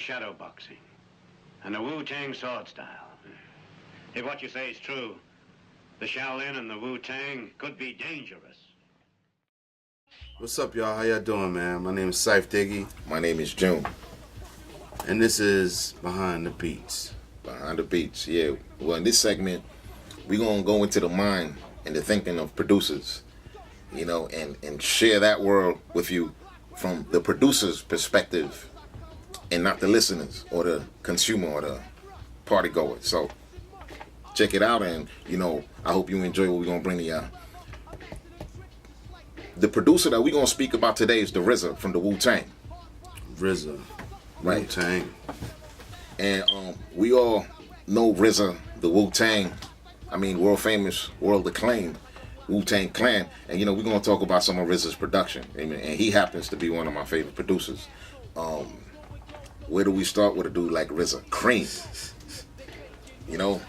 shadow boxing and the Wu-Tang sword style. If what you say is true, the Shaolin and the Wu-Tang could be dangerous. What's up, y'all? How y'all doing, man? My name is Syph Diggy. My name is June. And this is Behind the Beats. Behind the Beats, yeah. Well, in this segment, we're going to go into the mind and the thinking of producers, you know, and share that world with you from the producer's perspective and not the listeners or the consumer or the party goer. So check it out, and, you know, I hope you enjoy what we're going to bring to y'all. The producer that we're going to speak about today is the RZA from the Wu-Tang. RZA. Right. Wu-Tang. And we all know RZA, the Wu-Tang, I mean, world famous, world acclaimed Wu-Tang Clan. And, you know, we're going to talk about some of RZA's production. And he happens to be one of my favorite producers. Where do we start with a dude like RZA? Cream. You know,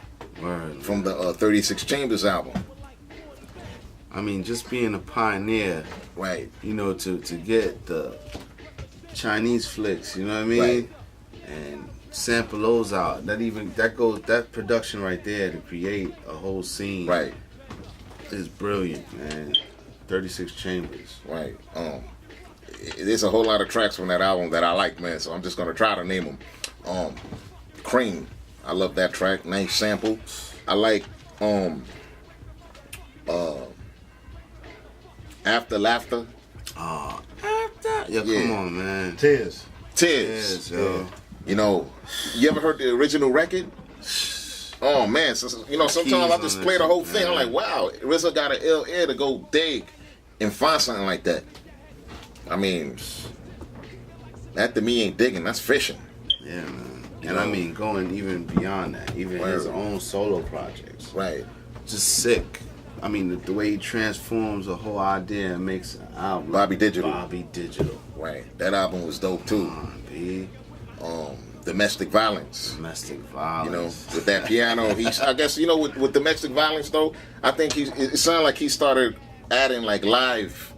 Word. From the 36 Chambers album. I mean, just being a pioneer, Right. you know, to get the Chinese flicks, you know what I mean? Right. And sample those out. That production right there to create a whole scene, Right. is brilliant, man. 36 Chambers. Right. There's a whole lot of tracks from that album that I like, man, so I'm just gonna try to name them. Cream. I love that track. Nice sample. I like After Laughter. Yeah, come on, man. Tears. Yo. You know, you ever heard the original record? Oh man, so, you know, sometimes I just play the whole thing. I'm like, wow, RZA got an ill ear to go dig and find something like that. I mean, that to me ain't digging, that's fishing. Yeah, man. And I mean, going even beyond that, even his own solo projects. Right. Just sick. I mean, the way he transforms a whole idea and makes an album. Bobby Digital. Right. That album was dope too. B. Domestic Violence. You know, with that piano. I guess, you know, with Domestic Violence though, I think it sounded like he started adding like live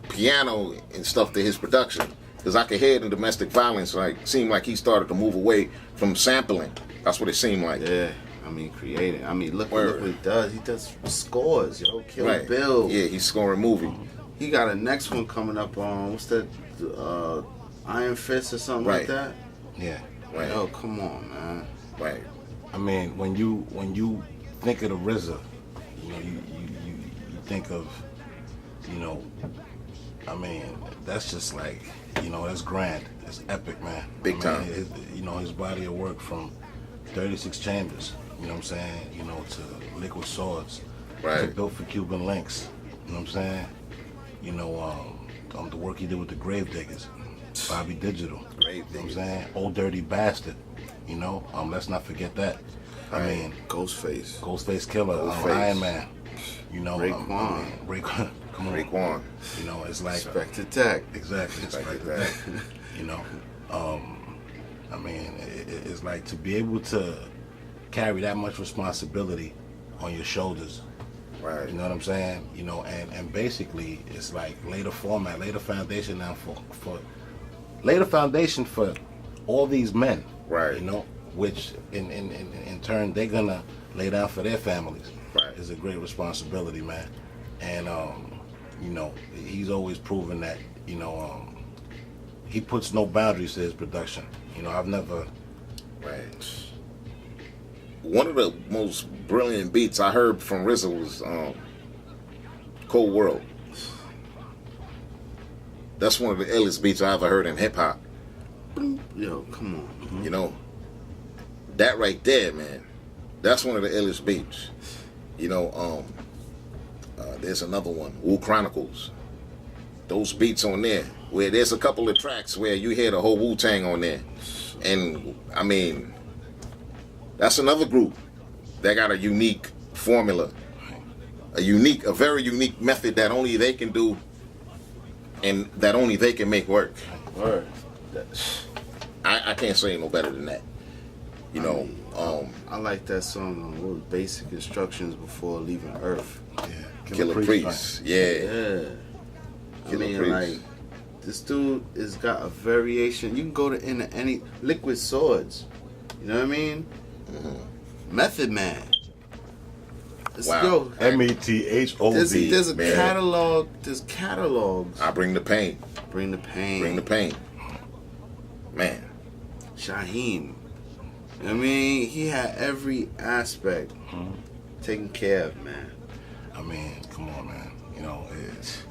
piano and stuff to his production. Because I could hear it in Domestic Violence, like, seemed like he started to move away from sampling. That's what it seemed like. Yeah. I mean, creating. I mean, look what he does. He does scores, yo. Kill Bill. Yeah, he's scoring movie. He got a next one coming up on, what's that, Iron Fist or something like that? Yeah. Right. Yo, come on, man. Right. I mean, when you think of the RZA, you know, you think of, you know, I mean, that's just like, you know, that's grand. It's epic, man. Big time. You know, his body of work from 36 Chambers, you know what I'm saying, you know, to Liquid Swords, right, to Built for Cuban Links, you know what I'm saying, you know, the work he did with the Gravediggers, Bobby Digital, you know what I'm saying, Old Dirty Bastard, you know, let's not forget that. Right. I mean, Ghostface Killer, Iron Man, you know, Raekwon. Come on, Raekwon. you know, it's like Respect Attack. Exactly, Respect Attack. You know, I mean, it's like to be able to carry that much responsibility on your shoulders. Right. You know what I'm saying? You know, and basically it's like lay the foundation now lay the foundation for all these men. Right. You know, which in turn they're gonna lay down for their families. Right. It's a great responsibility, man. And you know, he's always proven that, you know, he puts no boundaries to his production. You know, I've never... Right. One of the most brilliant beats I heard from RZA was Cold World. That's one of the illest beats I ever heard in hip-hop. Yo, come on. Mm-hmm. You know, that right there, man, that's one of the illest beats. You know, there's another one, Wu Chronicles. Those beats on there, where there's a couple of tracks where you hear the whole Wu-Tang on there. And, I mean, that's another group that got a unique formula. A very unique method that only they can do and that only they can make work. Word. I can't say no better than that. You know, I like that song, what was Basic Instructions Before Leaving Earth. Yeah. Killer Priest. Yeah. I mean, Priest. like, This dude has got a variation. You can go to into any Liquid Swords. You know what I mean? Mm-hmm. Method Man. Wow. Yo, METHOD. there's a man. catalog. There's catalogs. I bring the pain. Bring the pain. Bring the pain. Man. Shaheem. I mean, he had every aspect taken care of, man. I mean, come on, man. You know, it's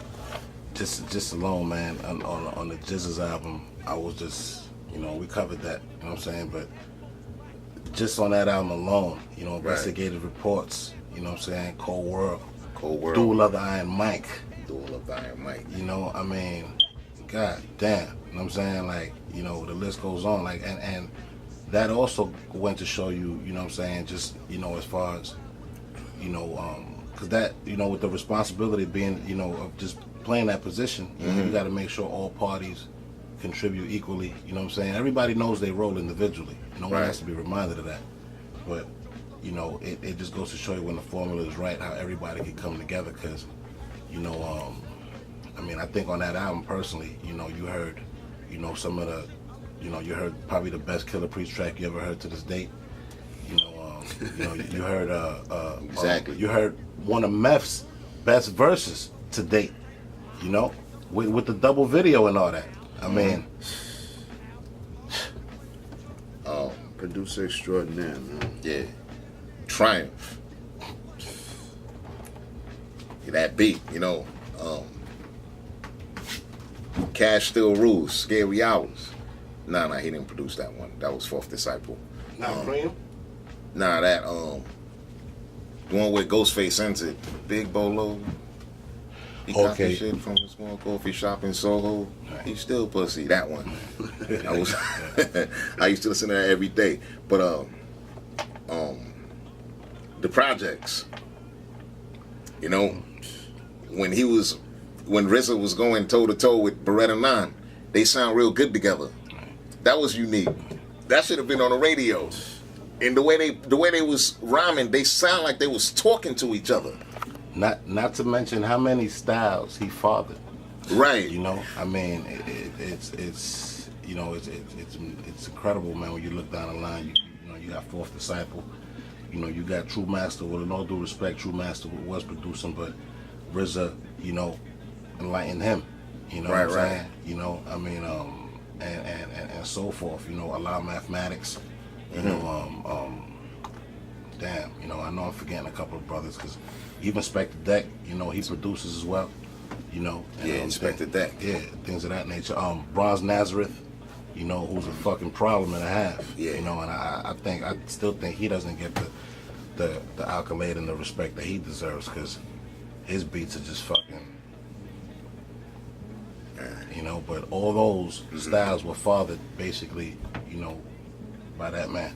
just alone, man. On the Jizz's album, I was just, you know, we covered that. You know what I'm saying? But just on that album alone, you know, Investigative Reports. You know what I'm saying? Cold World. Duel of the Iron Mike. Duel of the Iron Mike. You know, I mean, god damn. You know what I'm saying? Like, you know, the list goes on. Like, and that also went to show you, you know what I'm saying, just, you know, as far as, you know, because that, you know, with the responsibility being, you know, of just playing that position, you know, you got to make sure all parties contribute equally. You know what I'm saying? Everybody knows their role individually. No one has to be reminded of that. But, you know, it just goes to show you when the formula is right, how everybody can come together. Because, you know, I mean, I think on that album personally, you know, you heard, you know, some of the, you know, you heard probably the best Killer Priest track you ever heard to this date. You know, you heard exactly. You heard one of Meph's best verses to date. You know, with the double video and all that. I mean, Producer extraordinaire, man. Yeah. Triumph. That beat, you know. Cash Still Rules, Scary Hours. Nah, he didn't produce that one. That was Fourth Disciple. not Cream. Nah, that the one with Ghostface sends it. Big Bolo. He got the shit from the small coffee shop in Soho. Right. He still pussy. That one. I used to listen to that every day. But the projects. You know, when RZA was going toe to toe with Beretta 9, they sound real good together. That was unique. That should have been on the radio. And the way they was rhyming, they sound like they was talking to each other. Not to mention how many styles he fathered. Right. You know, I mean, it's you know, it's incredible, man. When you look down the line, you know, you got Fourth Disciple. You know, you got True Master. With all due respect, True Master was producing, but RZA, you know, enlightened him. You know what I'm saying? You know, I mean, and so forth. You know, allow mathematics. You know, damn. You know, I know I'm forgetting a couple of brothers because even Spectre Deck. You know, he produces as well. You know, and, Inspector Deck. Yeah, things of that nature. Bronze Nazareth. You know, who's a fucking problem and a half. Yeah. You know, and I still think he doesn't get the accolade and the respect that he deserves because his beats are just fucking. You know, but all those styles were fathered basically, you know, by that man.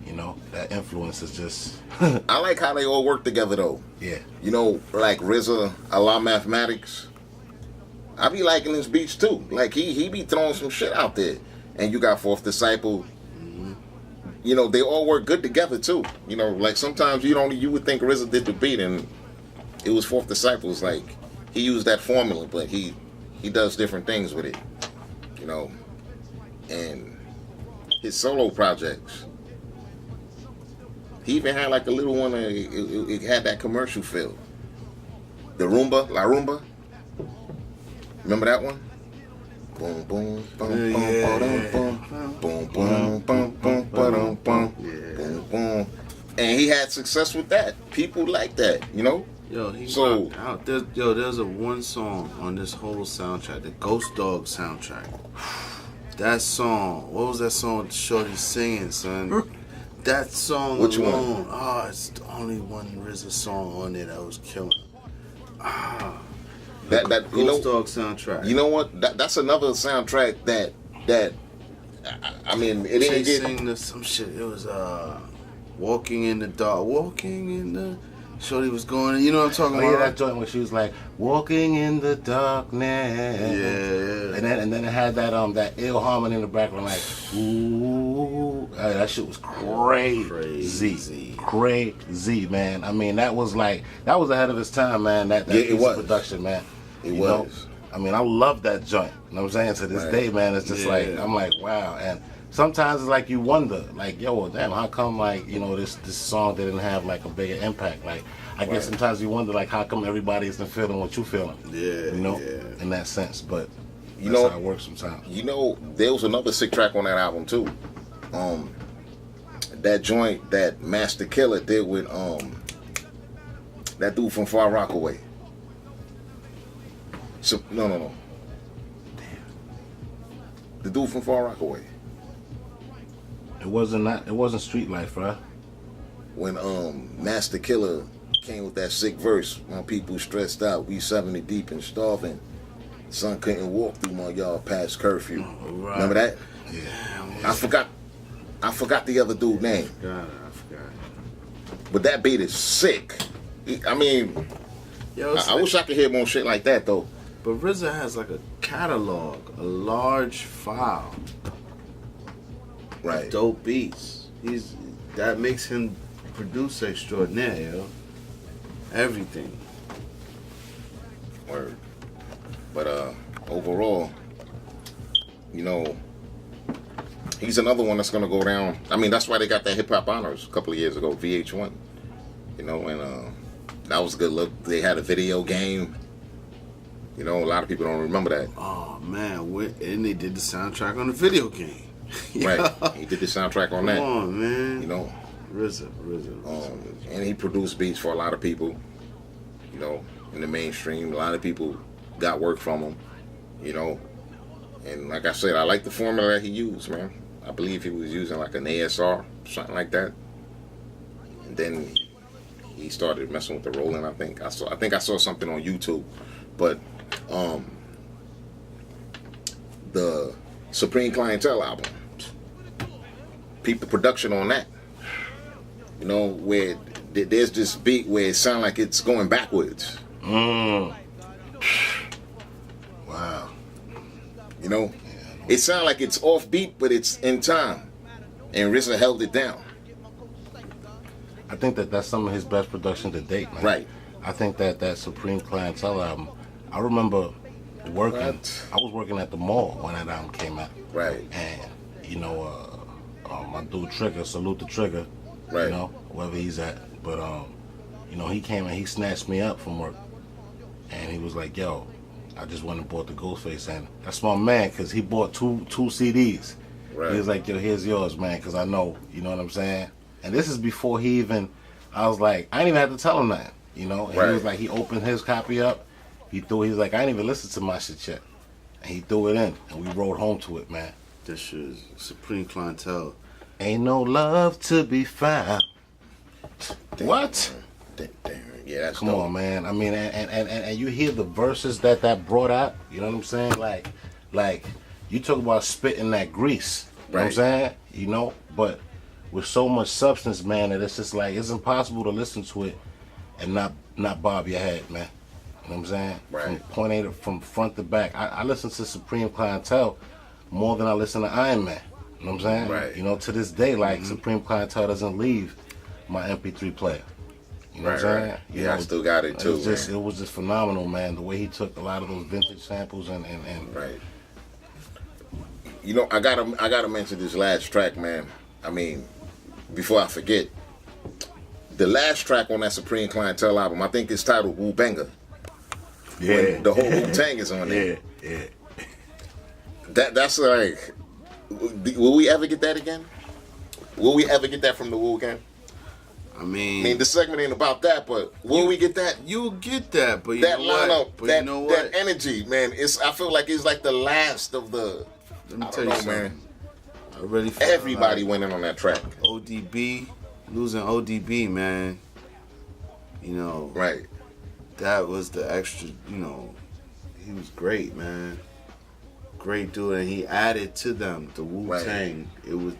You know, that influence is just. I like how they all work together though. Yeah. You know, like RZA, allow mathematics. I be liking his beats too. Like he be throwing some shit out there. And you got Fourth Disciple. You know, they all work good together too. You know, like sometimes you would think RZA did the beat and it was Fourth Disciple. It's like he used that formula, but he does different things with it. You know. And his solo projects. He even had like a little one, it had that commercial feel. La Rumba. Remember that one? Boom, boom, boom, boom, boom, boom, boom, boom, boom, boom, boom. And he had success with that. People like that, you know? Yo, he rocked out. There's a one song on this whole soundtrack, the Ghost Dog soundtrack. That song, what was that song Shorty singing, son? That song Which alone. one? Oh, it's the only one RZA song on there that was killing. That Ghost Dog soundtrack. You know what? That's another soundtrack that I mean, it didn't get some shit. It was Walking in the Dark. Walking in the. Shorty was going. You know what I'm talking about? Yeah, that joint where she was like walking in the darkness. Yeah. And then it had that ill harmony in the background, like ooh, that shit was crazy, man. I mean, that was ahead of its time, man. That piece of production, man. It was. I mean, I love that joint. You know what I'm saying? To this Right. day, man, it's just like, I'm like, wow. And sometimes it's like you wonder, like, yo, well, damn, how come, like, you know, this song didn't have, like, a bigger impact? Like, I guess sometimes you wonder, like, how come everybody isn't feeling what you feeling? Yeah, You know, yeah. in that sense. But You that's know- how it works sometimes. You know, there was another sick track on that album too. That joint that Master Killer did with that dude from Far Rockaway. So no. The dude from Far Rockaway. It wasn't Street Life, right? When Master Killer came with that sick verse, my people stressed out, we 70 deep and starving. Son couldn't walk through my yard past curfew. Right. Remember that? Yeah. I forgot the other dude's name. I forgot. But that beat is sick. I mean, Yo, I wish I could hear more shit like that though. but RZA has like a catalog, a large file Right. of dope beats. That makes him producer extraordinaire, yo. Everything. Word. But overall, you know, he's another one that's gonna go down. I mean, that's why they got that hip hop honors a couple of years ago, VH1. You know, and that was a good look. They had a video game. You know, a lot of people don't remember that. Oh man, and they did the soundtrack on the video game. Right. He did the soundtrack on Come that. on, man. You know, RZA. and he produced beats for a lot of people. You know, in the mainstream, a lot of people got work from him. You know, and like I said, I like the formula that he used, man. I believe he was using like an ASR, something like that. And then he started messing with the rolling. I think I saw something on YouTube, but the Supreme Clientele album, peep the production on that. You know, where there's this beat where it sounds like it's going backwards. Wow. You know, it sounds like it's off beat, but it's in time, and RZA held it down. I think that's some of his best production to date, man. Right. I think that Supreme Clientele album, I remember working, What? I was working at the mall when that album came out. Right. And, you know, my dude Trigger, salute to Trigger, Right. you know, wherever he's at. But, you know, he came and he snatched me up from work. And he was like, yo, I just went and bought the Ghostface. And that's my man, because he bought two CDs. Right. He was like, yo, here's yours, man, because I know, you know what I'm saying? And this is before he even, I was like, I didn't even have to tell him that, you know? And Right. he was like, he opened his copy up, he was like, I didn't even listen to my shit yet. And he threw it in, and we rode home to it, man. This shit is Supreme Clientele. Ain't no love to be found. What? Damn. Yeah, that's Come dope. on, man. I mean, and you hear the verses that brought out, you know what I'm saying? Like you talk about spitting that grease, you know what I'm Right. saying? You know, but with so much substance, man, that it's just like, it's impossible to listen to it and not bob your head, man. You know what I'm saying? Right. From point A to from front to back. I listen to Supreme Clientele more than I listen to Iron Man. You know what I'm saying? Right. You know, to this day, like, Supreme Clientele doesn't leave my MP3 player. You know what I'm saying? Right. You Yeah, I know, still got it too, it was just phenomenal, man. The way he took a lot of those vintage samples and Right. You know, I gotta mention this last track, man. I mean, before I forget, the last track on that Supreme Clientele album, I think it's titled Wu Banger. When the whole Wu-Tang is on there. Yeah. That's like, will we ever get that again? Will we ever get that from the Wu again? I mean, I mean, the segment ain't about that, but will we get that? you'll get that, but you That know what? lineup, But that, you know what? that energy, man. I feel like it's like the last of the. Let me I tell don't you know, something. man. I really feel Everybody like went in on that track. ODB, losing ODB, man. You know, Right. that was the extra. You know, he was great, man. Great dude, and he added to them the Wu-Tang.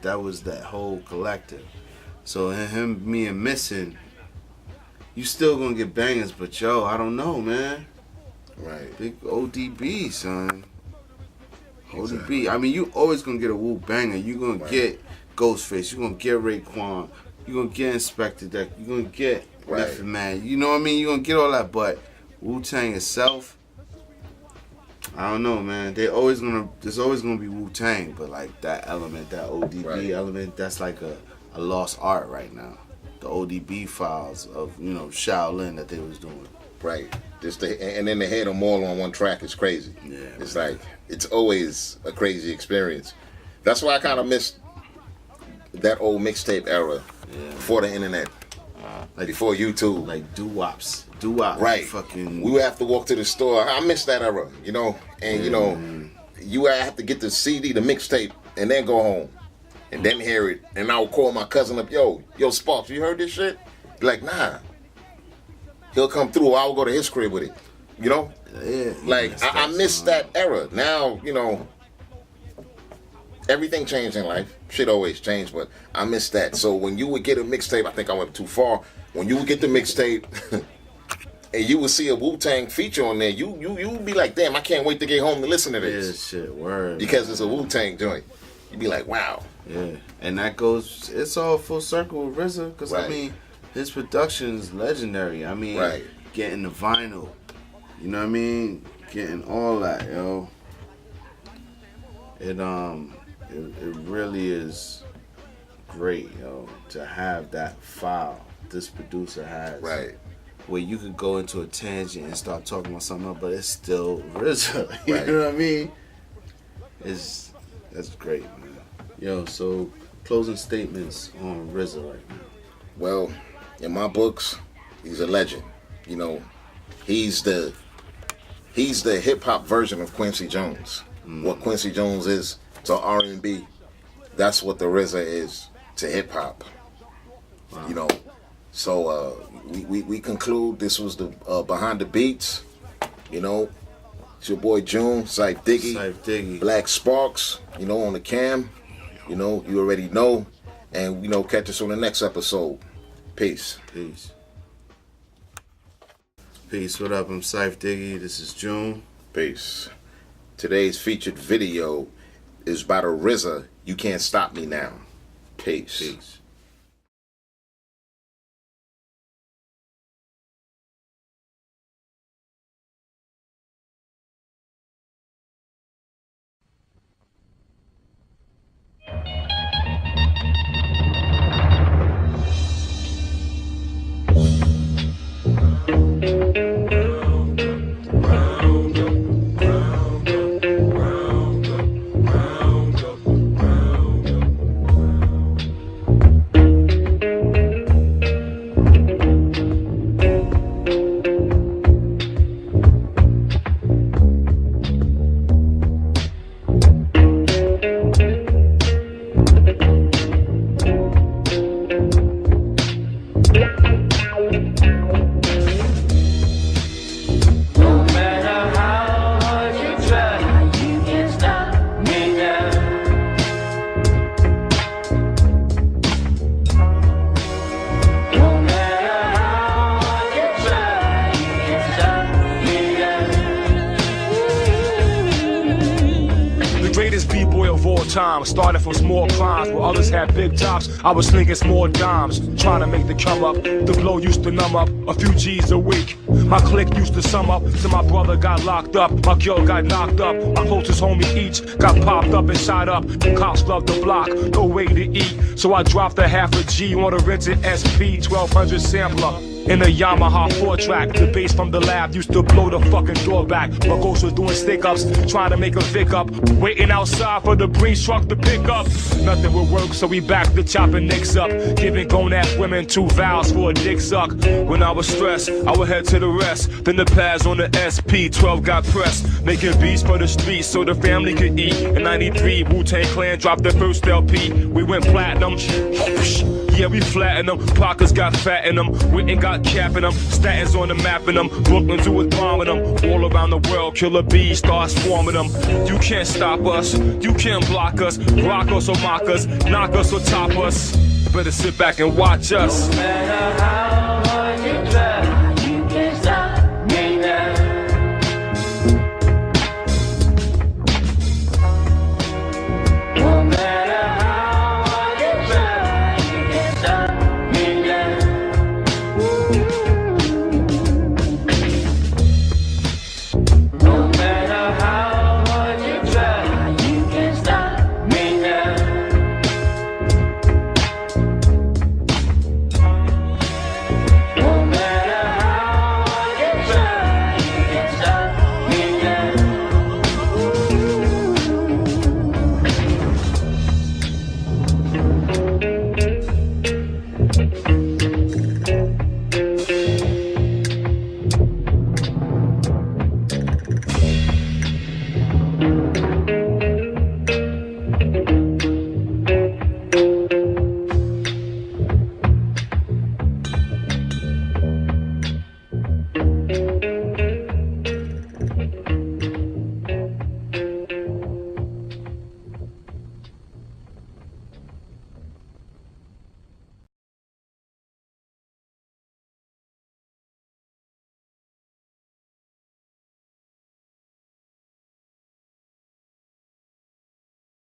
That was that whole collective. So him being missing, you still gonna get bangers, but yo, I don't know, man. Right. Big ODB, son. Exactly. ODB. I mean, you always gonna get a Wu banger. You gonna Right. get Ghostface. You gonna get Raekwon. You gonna get Inspector Deck. You gonna get Right. Method Man. You know what I mean? You gonna get all that, but Wu-Tang itself, I don't know, man. There's always gonna be Wu-Tang, but like that element, that ODB element, that's like a lost art right now. The ODB files of Shaolin that they was doing. Right. And then they had them all on one track. It's crazy. Yeah. It's like it's always a crazy experience. That's why I kind of missed that old mixtape era before the internet, like before YouTube, like doo-wops. Right. Fucking. We would have to walk to the store. I miss that era, and you would have to get the CD, the mixtape, and then go home, and then hear it. And I would call my cousin up, yo, Sparks, you heard this shit? Be like, nah. He'll come through. I'll go to his crib with it. Yeah. Like I miss that era. Now, everything changed in life. Shit always changed, but I miss that. So when you would get a mixtape, I think I went too far. When you would get the mixtape and you would see a Wu-Tang feature on there, you would be like, damn, I can't wait to get home to listen to this. Yeah, shit, word. Because it's a Wu-Tang joint. You'd be like, wow. Yeah, and it's all full circle with RZA, because I mean, his production is legendary. I mean, getting the vinyl, you know what I mean? Getting all that, yo. It really is great, yo, to have that file this producer has. Right. Where you could go into a tangent and start talking about something else, but it's still RZA. You know what I mean? That's great, man. Yo, so closing statements on RZA right now. Well, in my books, he's a legend. He's the hip hop version of Quincy Jones. What Quincy Jones is to R&B, that's what the RZA is to hip hop. Wow. So we conclude this was the Behind the Beats. It's your boy June, Syph Diggy, Black Sparks. On the cam. You already know, and catch us on the next episode. Peace. What up? I'm Syph Diggy. This is June. Peace. Today's featured video is by the RZA, You Can't Stop Me Now. Peace. Time started from small climbs where others had big tops. I was slinging small dimes, trying to make the come up. The glow used to numb up a few G's a week. My clique used to sum up till my brother got locked up, my girl got knocked up, my closest homie each got popped up and shot up. The cops loved the block, no way to eat, so I dropped a half a G on a rented SP 1200 sampler. In a Yamaha 4-track, the bass from the lab used to blow the fucking door back. My ghost was doing stick-ups, trying to make a Vic up, waiting outside for the breeze truck to pick up. Nothing would work, so we back to chopping nicks up, giving grown-ass women 2 vows for a dick suck. When I was stressed, I would head to the rest. Then the pads on the SP 12 got pressed, making beats for the streets so the family could eat. In '93, WU-TANG Clan dropped their first LP. We went platinum. Yeah, we flattened them, pockets got fat in them, Witten got cap in them, statins on the map in them, Brooklyn do it bombing them, all around the world, killer bees start swarming them. You can't stop us, you can't block us, rock us or mock us, knock us or top us, better sit back and watch us. No matter how